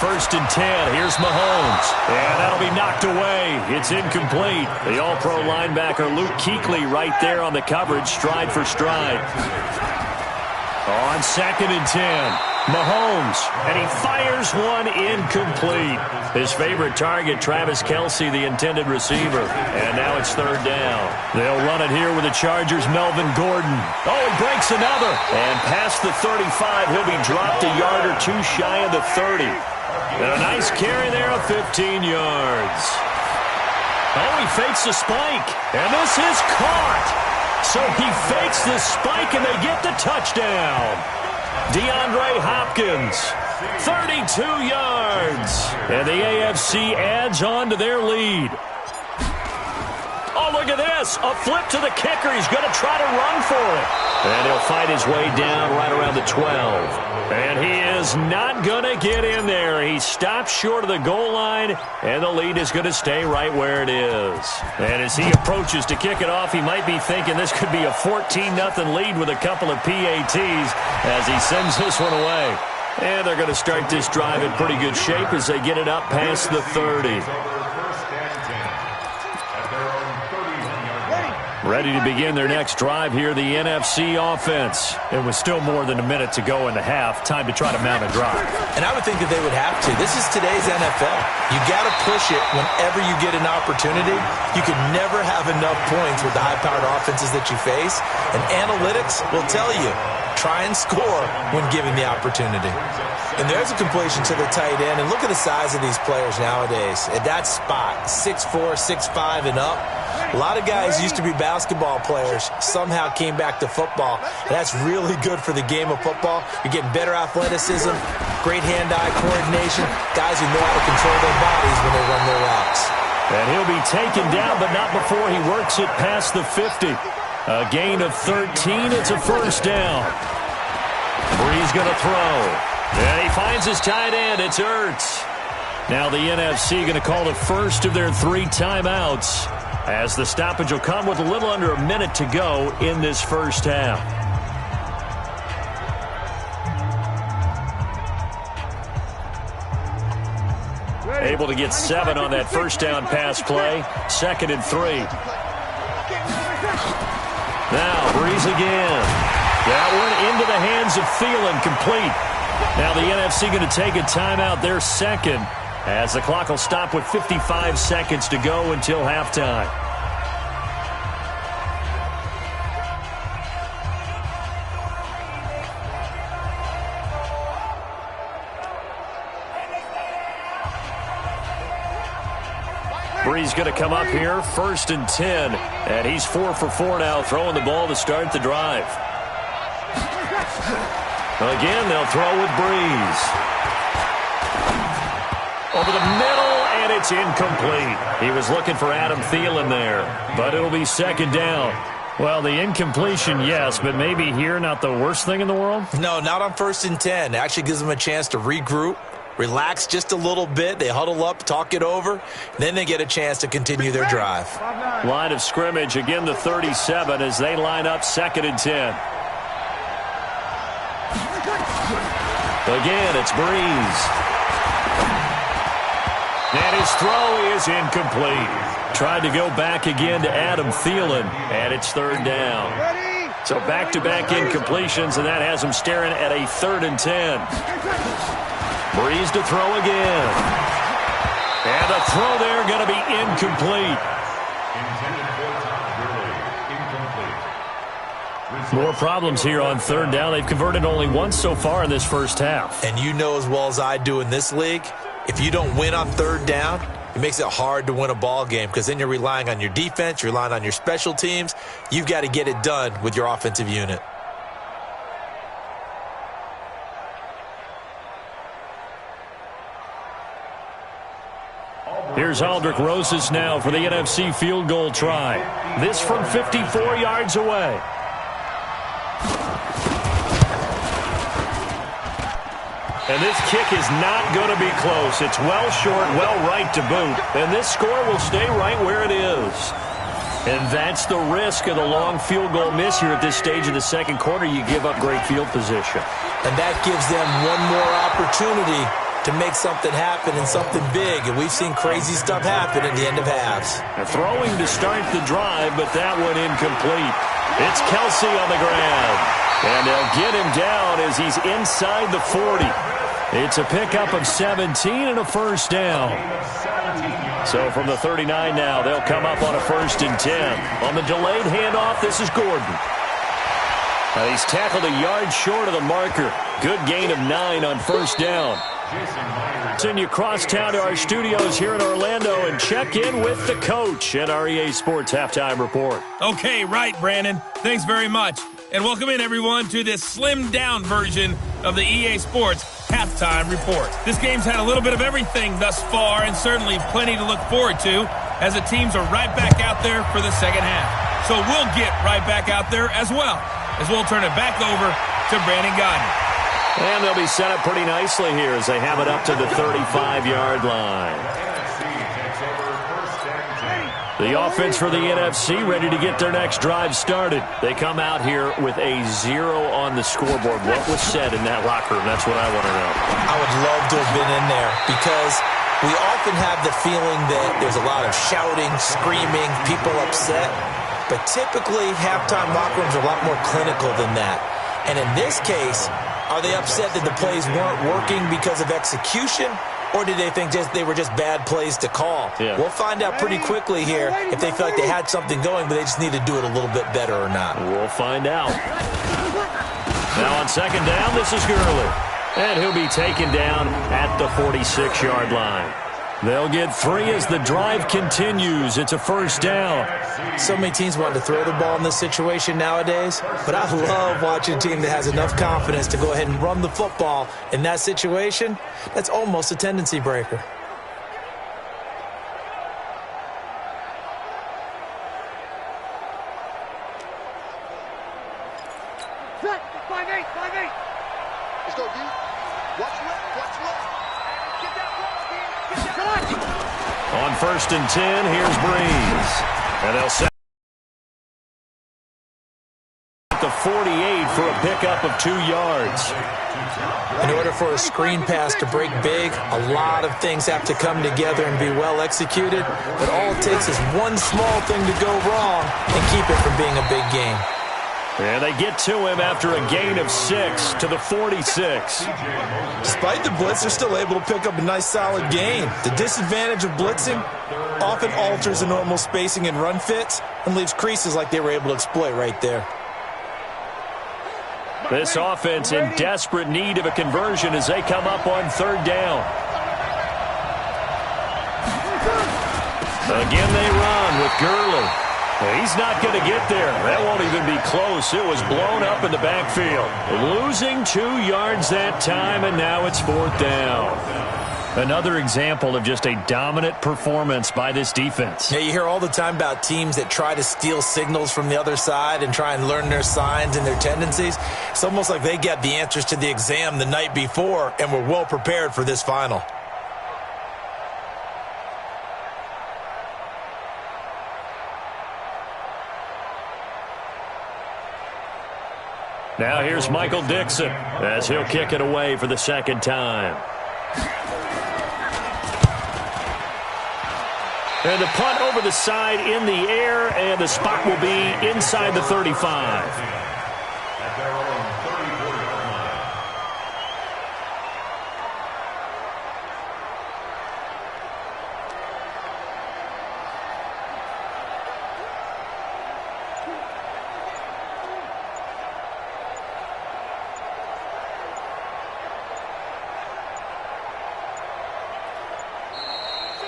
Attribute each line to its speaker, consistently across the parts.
Speaker 1: 1st and 10. Here's Mahomes. And that'll be knocked away. It's incomplete. The All-Pro linebacker Luke Kuechly right there on the coverage, stride for stride. On 2nd and 10. Mahomes, and he fires one incomplete. His favorite target, Travis Kelce, the intended receiver. And now it's 3rd down. They'll run it here with the Chargers' Melvin Gordon. Oh, he breaks another. And past the 35, he'll be dropped a yard or two shy of the 30. And a nice carry there of 15 yards. Oh, he fakes the spike. And this is caught. So he fakes the spike, and they get the touchdown. DeAndre Hopkins, 32 yards. And the AFC adds on to their lead. Oh, look at this. A flip to the kicker. He's going to try to run for it. And he'll fight his way down right around the 12. And he is not going to get in there. He stops short of the goal line, and the lead is going to stay right where it is. And as he approaches to kick it off, he might be thinking this could be a 14-0 lead with a couple of PATs as he sends this one away. And they're going to start this drive in pretty good shape as they get it up past the 30. Ready to begin their next drive here, the NFC offense. It was still more than a minute to go in the half. Time to try to mount a drive.
Speaker 2: And I would think that they would have to. This is today's NFL. You got to push it whenever you get an opportunity. You can never have enough points with the high-powered offenses that you face. And analytics will tell you, try and score when given the opportunity. And there's a completion to the tight end. And look at the size of these players nowadays. At that spot, 6'4", 6'5", and up. A lot of guys used to be basketball players, somehow came back to football. And that's really good for the game of football. You're getting better athleticism, great hand-eye coordination, guys who know how to control their bodies when they run their routes.
Speaker 1: And he'll be taken down, but not before he works it past the 50. A gain of 13. It's a 1st down. Brees going to throw. And he finds his tight end. It's Ertz. Now the NFC going to call the first of their 3 timeouts, as the stoppage will come with a little under a minute to go in this first half. Able to get 7 on that 1st down pass play. 2nd and 3. Now Brees again. That one into the hands of Thielen, complete. Now the NFC going to take a timeout, their 2nd, as the clock will stop with 55 seconds to go until halftime. Brees going to come up here, 1st and 10, and he's 4 for 4 now, throwing the ball to start the drive. Again, they'll throw with Brees. Over the middle, and it's incomplete. He was looking for Adam Thielen there, but it'll be 2nd down. Well, the incompletion, yes, but maybe here not the worst thing in the world?
Speaker 2: No, not on 1st and 10. It actually gives them a chance to regroup, relax just a little bit. They huddle up, talk it over. Then they get a chance to continue their drive.
Speaker 1: Line of scrimmage, again the 37 as they line up 2nd and 10. Again, it's Brees. And his throw is incomplete. Tried to go back again to Adam Thielen, and it's 3rd down. So back-to-back incompletions, and that has him staring at a 3rd and 10. Brees to throw again. And the throw there going to be incomplete. More problems here on 3rd down. They've converted only once so far in this first half.
Speaker 2: And you know as well as I do in this league, if you don't win on 3rd down, it makes it hard to win a ball game because then you're relying on your defense, you're relying on your special teams. You've got to get it done with your offensive unit.
Speaker 1: Here's Aldrick Rosas now for the NFC field goal try. This from 54 yards away. And this kick is not going to be close. It's well short, well right to boot. And this score will stay right where it is. And that's the risk of the long field goal miss here at this stage of the 2nd quarter. You give up great field position.
Speaker 2: And that gives them one more opportunity to make something happen and something big, and we've seen crazy stuff happen at the end of halves.
Speaker 1: They're throwing to start the drive, but that one incomplete. It's Kelsey on the ground, and they'll get him down as he's inside the 40. It's a pickup of 17 and a first down. So from the 39 now, they'll come up on a 1st and 10. On the delayed handoff, this is Gordon. He's tackled a yard short of the marker. Good gain of 9 on 1st down. Send you cross town to our studios here in Orlando and check in with the coach at our EA Sports Halftime Report.
Speaker 3: Okay, right, Brandon. Thanks very much. And welcome in, everyone, to this slimmed-down version of the EA Sports Halftime Report. This game's had a little bit of everything thus far, and certainly plenty to look forward to, as the teams are right back out there for the second half. So we'll get right back out there as well, as we'll turn it back over to Brandon Gaudin.
Speaker 1: And they'll be set up pretty nicely here as they have it up to the 35-yard line. The offense for the NFC ready to get their next drive started. They come out here with a 0 on the scoreboard. What was said in that locker room? That's what I want to know.
Speaker 2: I would love to have been in there because we often have the feeling that there's a lot of shouting, screaming, people upset. But typically, halftime locker rooms are a lot more clinical than that. And in this case, are they upset that the plays weren't working because of execution? Or did they think they were just bad plays to call?
Speaker 1: Yeah.
Speaker 2: We'll find out pretty quickly here if they feel like they had something going, but they just need to do it a little bit better or not.
Speaker 1: We'll find out. Now on 2nd down, this is Gurley. And he'll be taken down at the 46-yard line. They'll get 3 as the drive continues. It's a 1st down.
Speaker 2: So many teams want to throw the ball in this situation nowadays, but I love watching a team that has enough confidence to go ahead and run the football in that situation. That's almost a tendency breaker.
Speaker 4: Set, 5-8, 5-8. Let's go, D. What's left? What's left? Get that ball, D. Get that.
Speaker 1: On 1st and 10, here's Breeze. And they'll set the 48 for a pickup of 2 yards.
Speaker 2: In order for a screen pass to break big, a lot of things have to come together and be well executed. But all it takes is one small thing to go wrong and keep it from being a big game.
Speaker 1: And they get to him after a gain of 6 to the 46.
Speaker 2: Despite the blitz, they're still able to pick up a nice solid gain. The disadvantage of blitzing often alters the normal spacing and run fits and leaves creases like they were able to exploit right there.
Speaker 1: This offense in desperate need of a conversion as they come up on 3rd down. Again they run with Gurley. He's not going to get there. That won't even be close. It was blown up in the backfield. Losing 2 yards that time, and now it's 4th down. Another example of just a dominant performance by this defense.
Speaker 2: Yeah, you hear all the time about teams that try to steal signals from the other side and try and learn their signs and their tendencies. It's almost like they got the answers to the exam the night before and were well prepared for this final.
Speaker 1: Now here's Michael Dixon as he'll kick it away for the 2nd time. And the punt over the side in the air, and the spot will be inside the 35.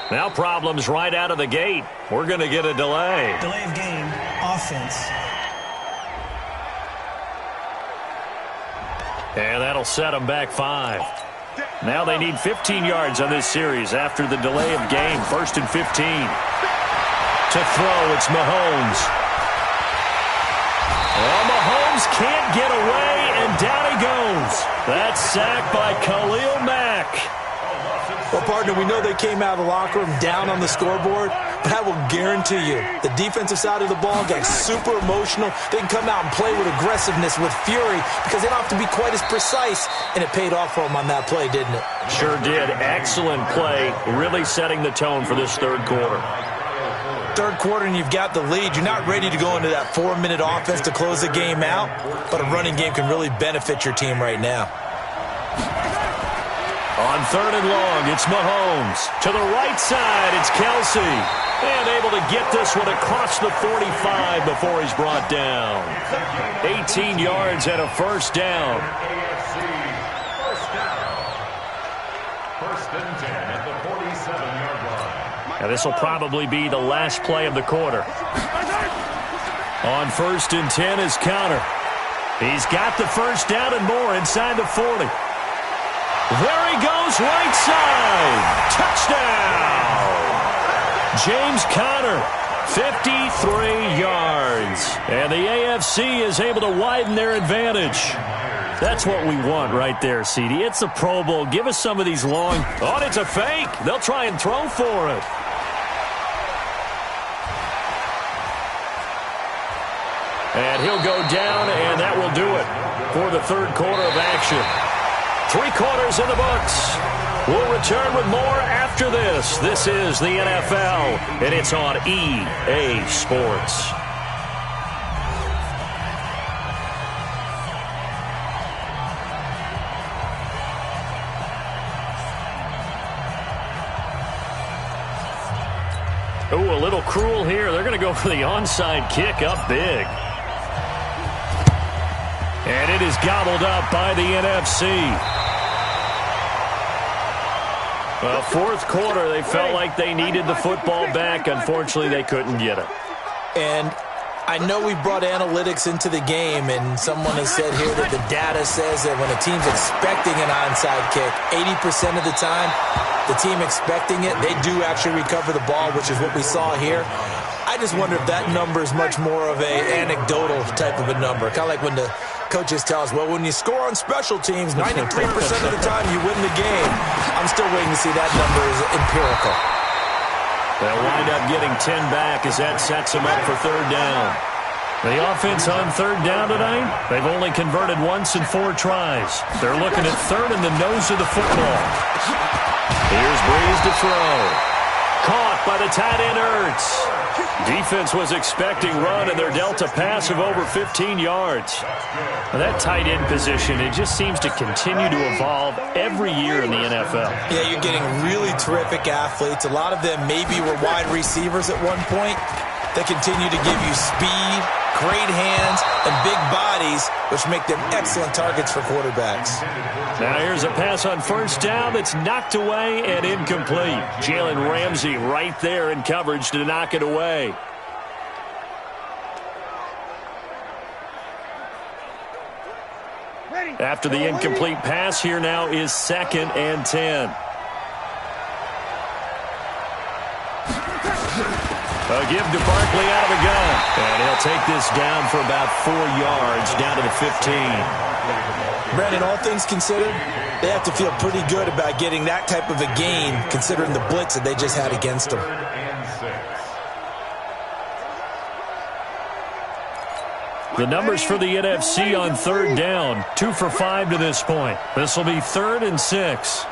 Speaker 1: Now problems right out of the gate. We're going to get a delay.
Speaker 5: Delay of game, offense.
Speaker 1: And that'll set them back 5. Now they need 15 yards on this series after the delay of game. 1st and 15. To throw, it's Mahomes. Well, Mahomes can't get away, and down he goes. That's sacked by Khalil Mack.
Speaker 2: Well, partner, we know they came out of the locker room down on the scoreboard, but I will guarantee you the defensive side of the ball got super emotional. They can come out and play with aggressiveness, with fury, because they don't have to be quite as precise, and it paid off for them on that play, didn't it?
Speaker 1: Sure did. Excellent play, really setting the tone for this third quarter.
Speaker 2: Third quarter and you've got the lead. You're not ready to go into that 4-minute offense to close the game out, but a running game can really benefit your team right now.
Speaker 1: On third and long, it's Mahomes. To the right side, it's Kelsey. And able to get this one across the 45 before he's brought down. 18 yards and a first down.
Speaker 6: First and 10 at the 47-yard line.
Speaker 1: Now this will probably be the last play of the quarter. On first and 10 is Conner. He's got the first down and more inside the 40. There he goes, right side. Touchdown. James Conner, 53 yards. And the AFC is able to widen their advantage. That's what we want right there, CD. It's a Pro Bowl. Give us some of these long. Oh, it's a fake. They'll try and throw for it. And he'll go down, and that will do it for the third quarter of action. 3 quarters in the books. We'll return with more after this. This is the NFL, and it's on EA Sports. Ooh, a little cruel here. They're going to go for the onside kick up big. And it is gobbled up by the NFC. Well, fourth quarter, they felt like they needed the football back. Unfortunately, they couldn't get it.
Speaker 2: And I know we brought analytics into the game, and someone has said here that the data says that when a team's expecting an onside kick, 80% of the time, the team expecting it, they do actually recover the ball, which is what we saw here. I just wonder if that number is much more of an anecdotal type of a number. Kind of like when the coaches tell us, well, when you score on special teams, 93% of the time you win the game. I'm still waiting to see that number is empirical.
Speaker 1: They'll wind up getting 10 back as that sets them up for third down. The offense on third down tonight, they've only converted once in 4 tries. They're looking at third in the nose of the football. Here's Breeze to throw. Caught by the tight end Ertz. Defense was expecting run, and they're dealt a pass of over 15 yards. Now that tight end position, it just seems to continue to evolve every year in the NFL.
Speaker 2: Yeah, you're getting really terrific athletes. A lot of them maybe were wide receivers at one point. They continue to give you speed, great hands, and big bodies, which make them excellent targets for quarterbacks.
Speaker 1: Now here's a pass on first down that's knocked away and incomplete. Jalen Ramsey right there in coverage to knock it away. After the incomplete pass, here now is 2nd and 10. A give to Barkley out of the gun. And he'll take this down for about 4 yards, down to the 15.
Speaker 2: Brandon, all things considered, they have to feel pretty good about getting that type of a gain, considering the blitz that they just had against them.
Speaker 1: The numbers for the NFC on third down, 2 for 5 to this point. This will be 3rd and 6.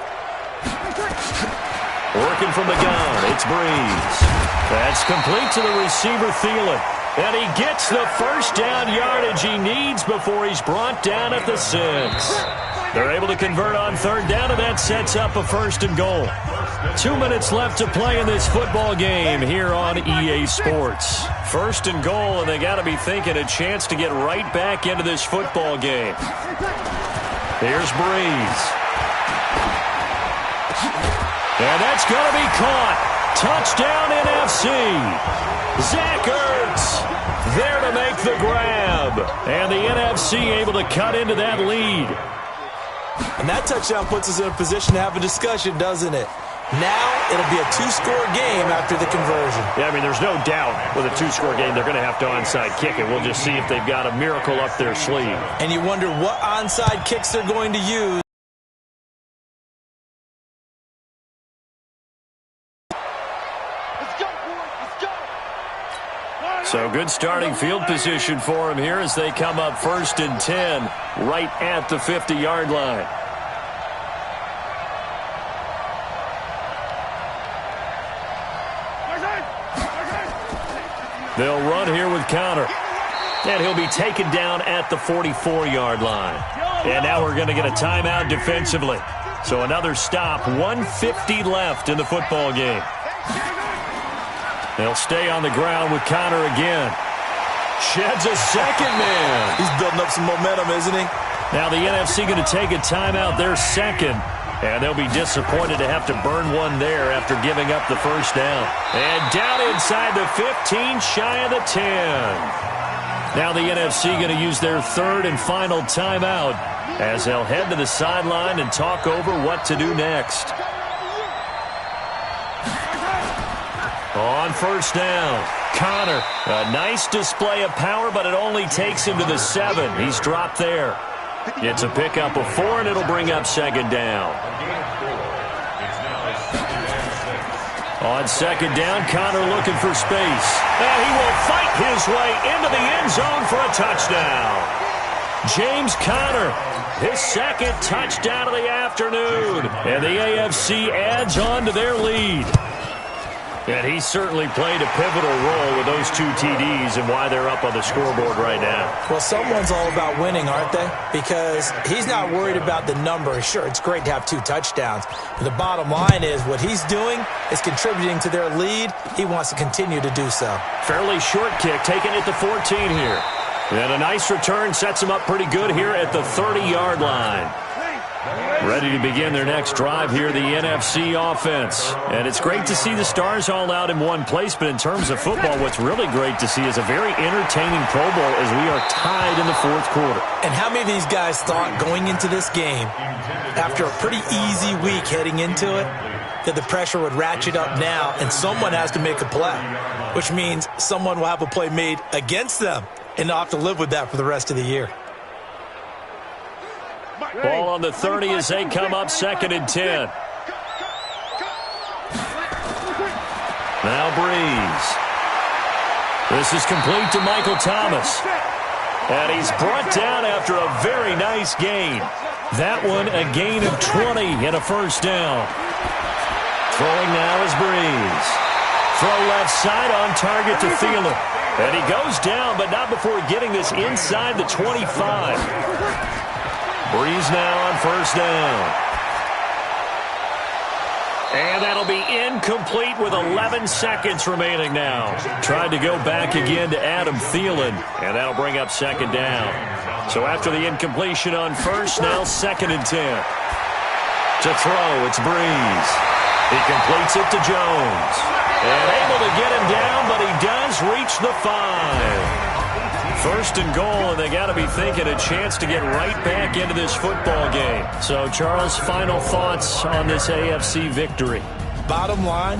Speaker 1: Working from the gun, it's Breeze. That's complete to the receiver, Thielen. And he gets the first down yardage he needs before he's brought down at the 6. They're able to convert on third down, and that sets up a 1st and goal. 2 minutes left to play in this football game here on EA Sports. 1st and goal, and they got to be thinking a chance to get right back into this football game. Here's Breeze. And that's going to be caught. Touchdown NFC. Zach Ertz there to make the grab. And the NFC able to cut into that lead.
Speaker 2: And that touchdown puts us in a position to have a discussion, doesn't it? Now it'll be a 2-score game after the conversion.
Speaker 1: Yeah, I mean, there's no doubt with a 2-score game they're going to have to onside kick it. We'll just see if they've got a miracle up their sleeve.
Speaker 2: And you wonder what onside kicks they're going to use.
Speaker 1: good starting field position for him here as they come up 1st and 10 right at the 50-yard line. They'll run here with Connor. And he'll be taken down at the 44-yard line. And now we're going to get a timeout defensively. So another stop, 1:50 left in the football game. They'll stay on the ground with Connor again. Sheds a second man.
Speaker 2: He's building up some momentum, isn't he?
Speaker 1: Now the NFC going to take a timeout, their second. And they'll be disappointed to have to burn one there after giving up the first down. And down inside the 15, shy of the 10. Now the NFC going to use their third and final timeout as they'll head to the sideline and talk over what to do next. On first down, Connor. A nice display of power, but it only takes him to the 7. He's dropped there. It's a pickup of 4, and it'll bring up second down. On second down, Connor looking for space. And he will fight his way into the end zone for a touchdown. James Conner, his second touchdown of the afternoon. And the AFC adds on to their lead. And he certainly played a pivotal role with those 2 TDs and why they're up on the scoreboard right now.
Speaker 2: Well, someone's all about winning, aren't they? Because he's not worried about the number. Sure, it's great to have 2 touchdowns. But the bottom line is what he's doing is contributing to their lead. He wants to continue to do so.
Speaker 1: Fairly short kick, taken at the 14 here. And a nice return sets him up pretty good here at the 30-yard line. Ready to begin their next drive here, the NFC offense. And it's great to see the stars all out in one place, but in terms of football, what's really great to see is a very entertaining Pro Bowl as we are tied in the 4th quarter.
Speaker 2: And how many of these guys thought going into this game, after a pretty easy week heading into it, that the pressure would ratchet up now and someone has to make a play, which means someone will have a play made against them and they'll have to live with that for the rest of the year.
Speaker 1: Ball on the 30 as they come up 2nd and 10. Now Breeze. This is complete to Michael Thomas. And he's brought down after a very nice gain. That one a gain of 20 and a first down. Throwing now is Breeze. Throw left side on target to Thielen. And he goes down, but not before getting this inside the 25. Breeze now on first down. And that'll be incomplete with 11 seconds remaining now. Tried to go back again to Adam Thielen, and that'll bring up second down. So after the incompletion on first, now 2nd and 10. To throw, it's Breeze. He completes it to Jones. And able to get him down, but he does reach the 5. 1st and goal, and they got to be thinking a chance to get right back into this football game. So, Charles, final thoughts on this AFC victory?
Speaker 2: Bottom line,